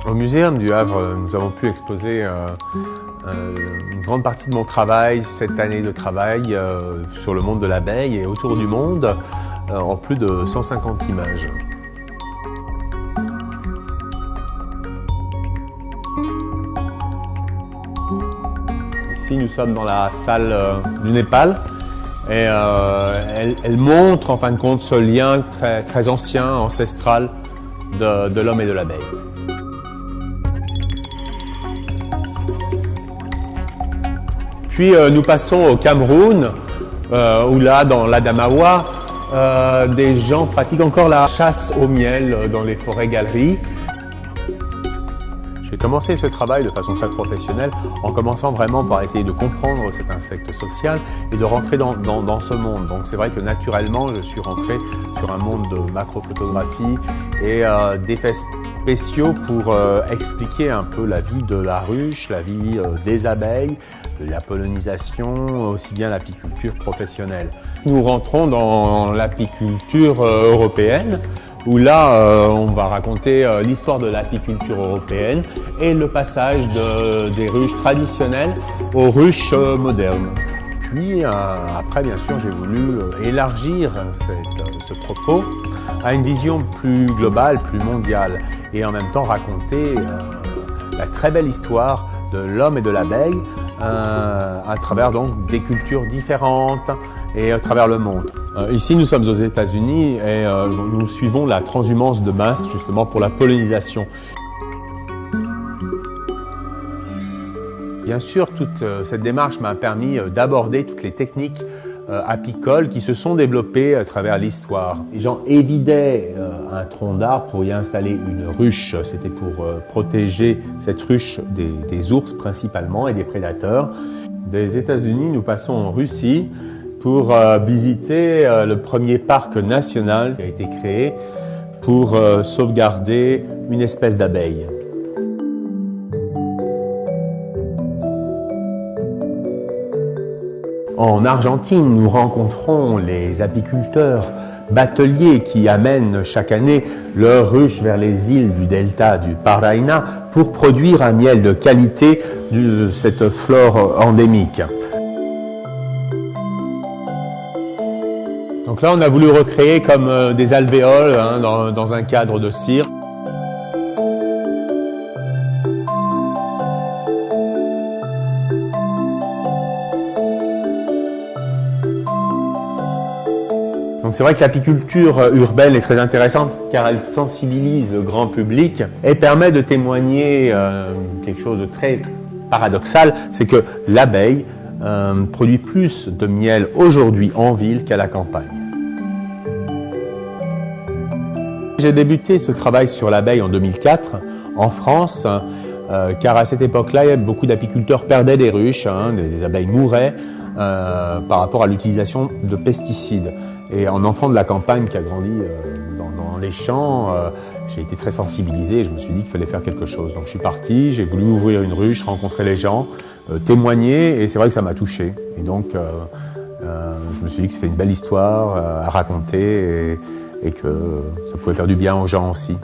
Au Muséum du Havre, nous avons pu exposer une grande partie de mon travail, cette année de travail sur le monde de l'abeille et autour du monde en plus de 150 images. Ici, nous sommes dans la salle du Népal et elle montre en fin de compte ce lien très ancien, ancestral de l'homme et de l'abeille. Puis nous passons au Cameroun, où là, dans l'Adamawa, des gens pratiquent encore la chasse au miel dans les forêts-galeries. J'ai commencé ce travail de façon très professionnelle en commençant vraiment par essayer de comprendre cet insecte social et de rentrer dans ce monde. Donc c'est vrai que naturellement je suis rentré sur un monde de macrophotographie et d'effets spéciaux pour expliquer un peu la vie de la ruche, la vie des abeilles, la pollinisation, aussi bien l'apiculture professionnelle. Nous rentrons dans l'apiculture européenne, où là, on va raconter l'histoire de l'apiculture européenne et le passage des ruches traditionnelles aux ruches modernes. Puis après, bien sûr, j'ai voulu élargir ce propos à une vision plus globale, plus mondiale, et en même temps raconter la très belle histoire de l'homme et de l'abeille à travers donc des cultures différentes et à travers le monde. Ici, nous sommes aux États-Unis et nous suivons la transhumance de masse justement pour la pollinisation. Bien sûr, toute cette démarche m'a permis d'aborder toutes les techniques apicoles qui se sont développées à travers l'histoire. Les gens évidaient un tronc d'arbre pour y installer une ruche. C'était pour protéger cette ruche des ours principalement et des prédateurs. Des États-Unis, nous passons en Russie pour visiter le premier parc national qui a été créé pour sauvegarder une espèce d'abeille. En Argentine, nous rencontrons les apiculteurs bateliers qui amènent chaque année leurs ruches vers les îles du delta du Paraná pour produire un miel de qualité de cette flore endémique. Donc là, on a voulu recréer comme des alvéoles dans un cadre de cire. Donc c'est vrai que l'apiculture urbaine est très intéressante car elle sensibilise le grand public et permet de témoigner quelque chose de très paradoxal, c'est que l'abeille produit plus de miel aujourd'hui en ville qu'à la campagne. J'ai débuté ce travail sur l'abeille en 2004 en France, car à cette époque-là, beaucoup d'apiculteurs perdaient des ruches, des abeilles mouraient par rapport à l'utilisation de pesticides. Et en enfant de la campagne qui a grandi dans les champs, j'ai été très sensibilisé et je me suis dit qu'il fallait faire quelque chose. Donc je suis parti, j'ai voulu ouvrir une ruche, rencontrer les gens, témoigner, et c'est vrai que ça m'a touché. Et donc je me suis dit que c'était une belle histoire à raconter et que ça pouvait faire du bien aux gens aussi.